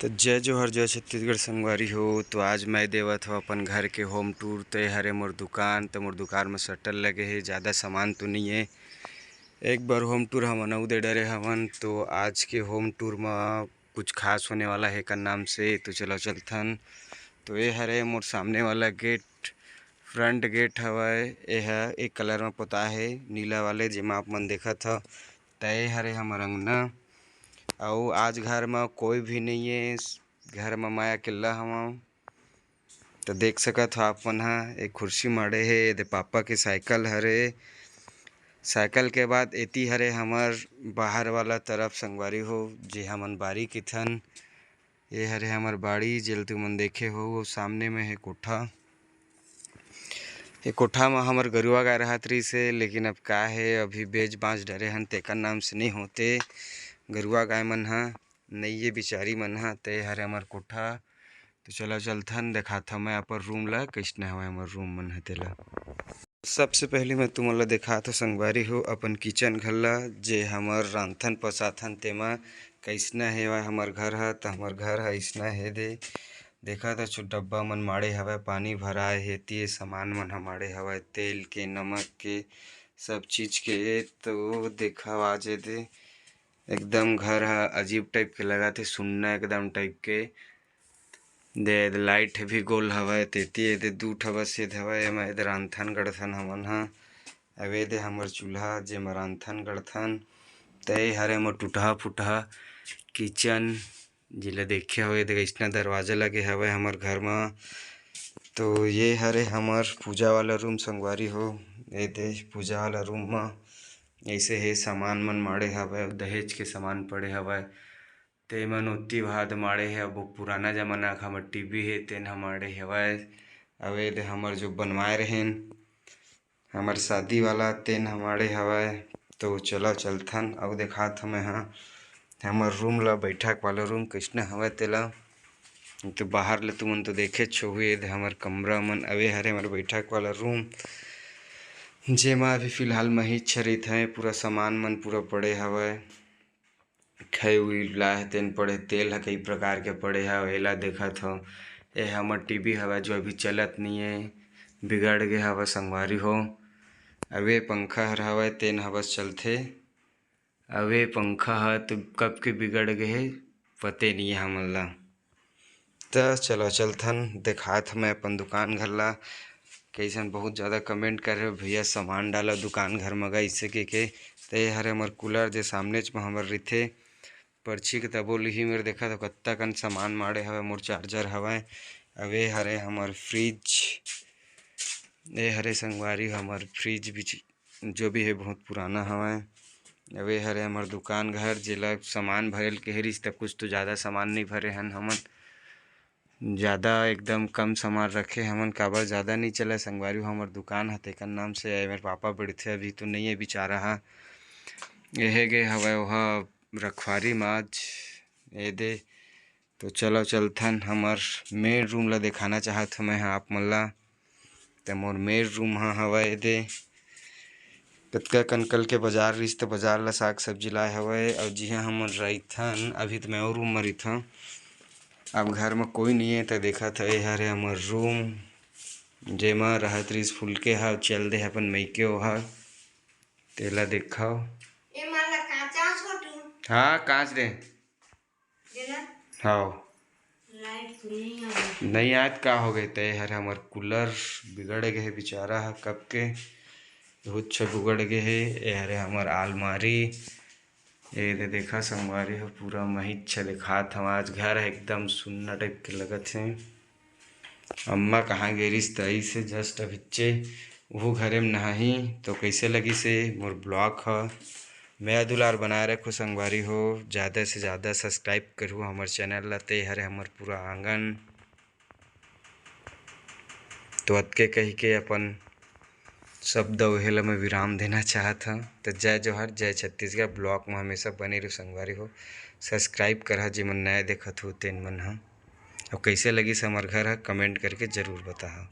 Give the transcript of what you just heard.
तो जय जोहर जय छत्तीसगढ़ संगवारी हो। तो आज मैं देवत हो अपन घर के होम टूर। तो हरे मोर दुकान, तो मोर दुकान में शटर लगे है, ज़्यादा सामान तो नहीं है। एक बार होम टूर हम अनऊ दे डरे हवन। तो आज के होम टूर में कुछ खास होने वाला है का नाम से, तो चलो चलथन। तो ये हरे मोर सामने वाला गेट, फ्रंट गेट हवय। यह एक कलर में पोता है नीला वाले, जेमा आप मन देखा था। तय हरे हमर अंगना और आज घर में कोई भी नहीं है। घर में मैं अकेला हूँ। तो देख सकत हो आप मन, एक कुर्सी माड़े है, ये पापा के साइकिल हरे। साइकिल के बाद एती हरे हमर बाहर वाला तरफ संगवारी हो, जे हमन बारी के थन। ये हरे हमर बाड़ी, जेल तुमन देखे हो। वो सामने में है कोठा। ये कोठा में हमर गरुआ गाय रहत रही से, लेकिन अब का है, अभी बेच बाँच डरे हन, तेकर नाम से नहीं होते। गरुआ गाय मन ह नहीं, ये बिचारी मन ह। ते हरे हमर कोठा। तो चलो चलथन, दिखाथा मैं अपन रूम ला कैसने हवे हमर रूम मन ह तेला। सबसे पहले मैं तुमन ला दिखाता संगवारी हो अपन किचन घर ला, जे हमर रांधन पसाथन तेमा कैसना हेवय हमर घर ह। तो हमर घर ह ऐसना हे दे, देखा था छो डब्बा मन माड़े हवय, पानी भराए हे, ते सामान मन ह माड़े हवय, तेल के, नमक के, सब चीज़ के। तो देखा आज दे एकदम घर ह अजीब टाइप के लगा थे, सुनना एकदम टाइप के। दे लाइट भी गोल हवय, तेती दे दू ठा सेध हवय। एमा एदे रांधन गड़थन हमन ह। अवे दे हमर चूल्हा जेमा रांधन गड़थन। तय हरे मोर टूटहा फूटहा किचन, जिला देखे हवे दे कैसना दरवाजा लगे हवय हमर घर में। तो ये हरे हमर पूजा वाला रूम संगवारी हो। ये दे पूजा वाला रूम में ऐसे हे, सामान मन माड़े हवय, दहेज के सामान पड़े हवय। ते मन ओत्ती भाद माड़े है। अब पुराना जमाना का हमर टीवी है, तेन ह माड़े हवय। अवे दे हमर जो बनवाए रहेन हमर शादी वाला, तेन ह माड़े हवय। तो चलो चलथन अउ दिखात हमें हमर रूम ला, बैठक वाला रूम कैसने हवय तेला। तो बाहर ले तुमन तो देखे छोहे, हमर कमरा मन। अवे हरे हमर बैठक वाला रूम, जेमा अभी फिलहाल मही छरित है। पूरा सामान मन पूरा पड़े हवय, खई उई लाए तेन पड़े, तेल ह कई प्रकार के पड़े हवय। एला देखत हो, ये हमर टीवी हवय जो अभी चलत नहीं है, बिगड़ गे हवय संगवारी हो। अवे पंखा हर हवय, तेन ह बस चलथे। अवे पंखा ह तो कब के बिगड़ गे हे, पते नहीं है हमन ला। तो चलो चलथन, दिखात मैं अपन दुकान घर ला कैसन। बहुत ज़्यादा कमेंट कर रहे हो भैया सामान डाला दुकान घर में ऐसे के। ते हरे हमर कूलर जे सामने में हमर रिथे पर्ची के, तबो लिही मेरे देखा तो कत्ता कन सामान माड़े हवय। मोर चार्जर हवय। अवे हरे हमर फ्रिज, ये हरे संगवारी हमर फ्रिज भी जो भी है बहुत पुराना हवय। अवे हरे हमर दुकान घर, जेला सामान भरेल के हेरिस, तब कुछ तो ज़्यादा सामान नहीं भरे हन हमन, ज़्यादा एकदम कम सामान रखे हमन। काबर ज़्यादा नहीं चला संगवारी हमर दुकान ह, तेकर नाम से मेरे पापा बढ़थे, अभी तो नहीं है बेचारा ह। यह गे हवय ओहा रखवारी माज ए दे। तो चलो चलथन, हमर मेन रूम ला दिखाना चाहत हूँ मैं आप मन ला। तो मोर मेन रूम हवय दे, कतका कनकल के बाजार रिस, तो बाजार ला साग सब्जी लाए हवय। और जिहा हमन रहिथन अभी, तो मैं और रूम में रहिथन। अब घर में कोई नहीं है। तो देखा था ये हरे हमर रूम, जेमा रहत रिस फुलके हा, चल दे अपन मइके ओहा। तेला देखा हाँ कांच दे हाँ नहीं आत का हो गए। तय हर हमर कूलर बिगड़ गए है बेचारा है, कब के बहुत छ बिगड़ गए है। ये हरे हमर आलमारी, ये दे देखा संगवारी हो पूरा महित छ दिखात हम। आज घर एकदम सुन्ना टाइप के लगत है। अम्मा कहाँ गेरिस तई से जस्ट अभिच्चे वो घरे में नही। तो कैसे लगी से मोर ब्लॉग ह, मैं दुलार बनाए रखो संगवारी हो। ज़्यादा से ज़्यादा सब्सक्राइब करूँ हमर चैनल ला। ते हरे हमर पूरा आंगन। तो अतके कही के अपन शब्द उहेला मैं विराम देना चाहत हूँ। तो जय जोहर जय छत्तीसगढ़। ब्लॉग में हमेशा बने रहो संगवारी हो। सब्सक्राइब करा जे मन नया देखत हो तेन मन ह। और कैसे लगी हमर घर है कमेंट करके ज़रूर बताओ।